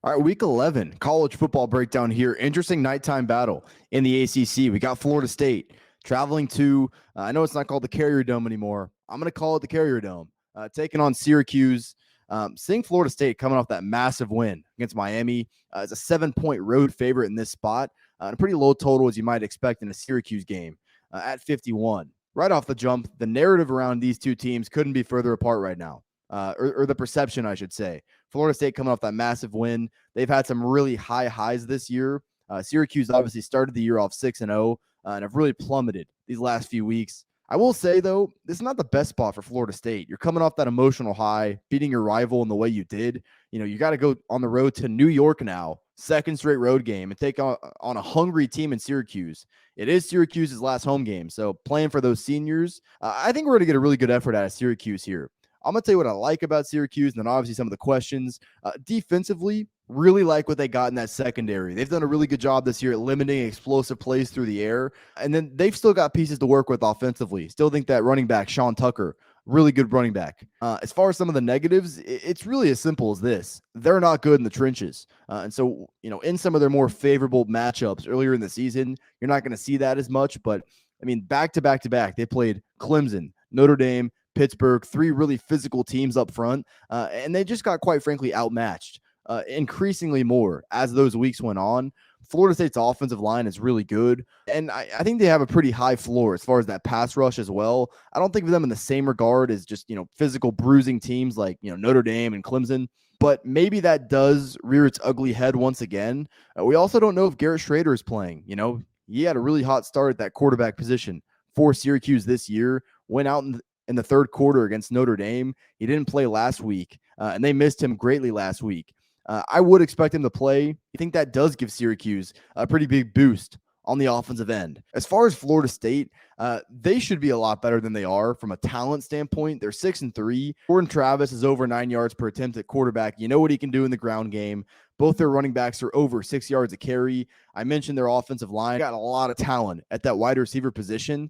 All right, week 11, college football breakdown here. Interesting nighttime battle in the ACC. We got Florida State traveling to, I know it's not called the Carrier Dome anymore. I'm going to call it the Carrier Dome, taking on Syracuse. Seeing Florida State coming off that massive win against Miami. It's a 7-point road favorite in this spot, and a pretty low total as you might expect in a Syracuse game at 51. Right off the jump, the narrative around these two teams couldn't be further apart right now, or the perception, I should say. Florida State coming off that massive win. They've had some really high highs this year. Syracuse obviously started the year off 6-0 and have really plummeted these last few weeks. I will say, though, this is not the best spot for Florida State. You're coming off that emotional high, beating your rival in the way you did. You got to go on the road to New York now, second straight road game, and take on a hungry team in Syracuse. It is Syracuse's last home game, so playing for those seniors, I think we're going to get a really good effort out of Syracuse here. I'm going to tell you what I like about Syracuse, and then obviously some of the questions. Defensively, really like what they got in that secondary. They've done a really good job this year at limiting explosive plays through the air, and then they've still got pieces to work with offensively. Still think that running back, Sean Tucker, really good running back. As far as some of the negatives, it's really as simple as this. They're not good in the trenches. And so, in some of their more favorable matchups earlier in the season, you're not going to see that as much. But, back to back to back, they played Clemson, Notre Dame, Pittsburgh, three really physical teams up front, and they just got, quite frankly, outmatched increasingly more as those weeks went on. Florida State's offensive line is really good, and I think they have a pretty high floor as far as that pass rush as well. I don't think of them in the same regard as just, physical bruising teams like, Notre Dame and Clemson, but maybe that does rear its ugly head once again. We also don't know if Garrett Schrader is playing. He had a really hot start at that quarterback position for Syracuse this year, went out in the third quarter against Notre Dame. He didn't play last week, and they missed him greatly last week. I would expect him to play. I think that does give Syracuse a pretty big boost on the offensive end. As far as Florida State, they should be a lot better than they are from a talent standpoint. They're 6-3. Jordan Travis is over 9 yards per attempt at quarterback. You know what he can do in the ground game. Both their running backs are over 6 yards a carry. I mentioned their offensive line. Got a lot of talent at that wide receiver position.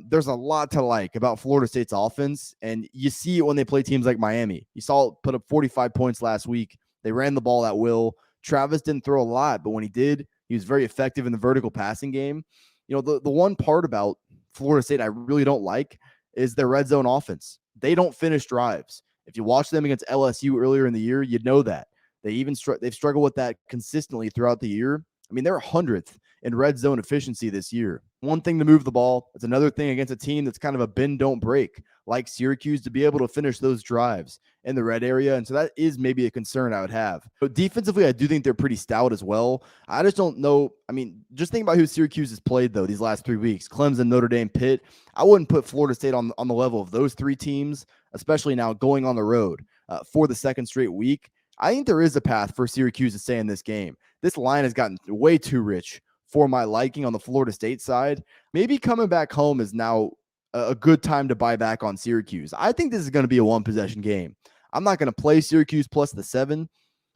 There's a lot to like about Florida State's offense, and you see it when they play teams like Miami. You saw it put up 45 points last week. They ran the ball at will. Travis didn't throw a lot, but when he did, he was very effective in the vertical passing game. The one part about Florida State I really don't like is their red zone offense. They don't finish drives. If you watch them against LSU earlier in the year, you'd know that. They've struggled with that consistently throughout the year. They're 100th in red zone efficiency this year. One thing to move the ball. It's another thing against a team that's kind of a bend, don't break, like Syracuse, to be able to finish those drives in the red area. And so that is maybe a concern I would have. But defensively, I do think they're pretty stout as well. I just don't know. Just think about who Syracuse has played, though, these last 3 weeks. Clemson, Notre Dame, Pitt. I wouldn't put Florida State on the level of those three teams, especially now going on the road for the second straight week. I think there is a path for Syracuse to stay in this game. This line has gotten way too rich for my liking on the Florida State side. Maybe coming back home is now a good time to buy back on Syracuse. I think this is going to be a one-possession game. I'm not going to play Syracuse plus the 7.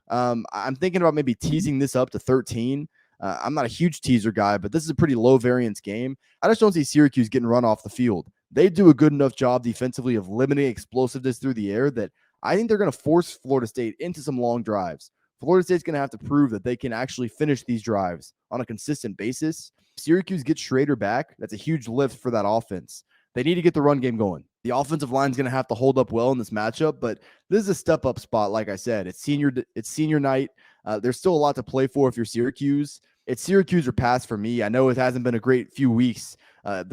I'm thinking about maybe teasing this up to 13. I'm not a huge teaser guy, but this is a pretty low variance game. I just don't see Syracuse getting run off the field. They do a good enough job defensively of limiting explosiveness through the air that I think they're going to force Florida State into some long drives. Florida State's going to have to prove that they can actually finish these drives on a consistent basis. Syracuse gets Schrader back. That's a huge lift for that offense. They need to get the run game going. The offensive line is going to have to hold up well in this matchup, but this is a step-up spot, like I said. It's senior night. There's still a lot to play for if you're Syracuse. It's Syracuse or pass for me. I know it hasn't been a great few weeks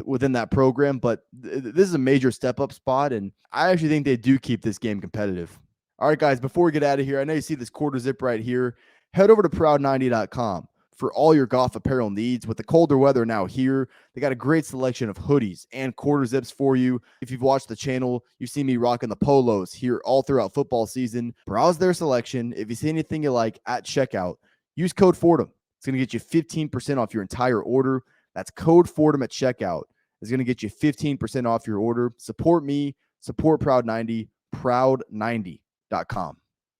within that program, but this is a major step-up spot, and I actually think they do keep this game competitive. All right, guys, before we get out of here, I know you see this quarter zip right here. Head over to proud90.com for all your golf apparel needs. With the colder weather now here, they got a great selection of hoodies and quarter zips for you. If you've watched the channel, you've seen me rocking the polos here all throughout football season. Browse their selection. If you see anything you like at checkout, use code Fordham. It's going to get you 15% off your entire order. That's code Fordham at checkout. It's going to get you 15% off your order. Support me. Support Proud90. Proud90.com.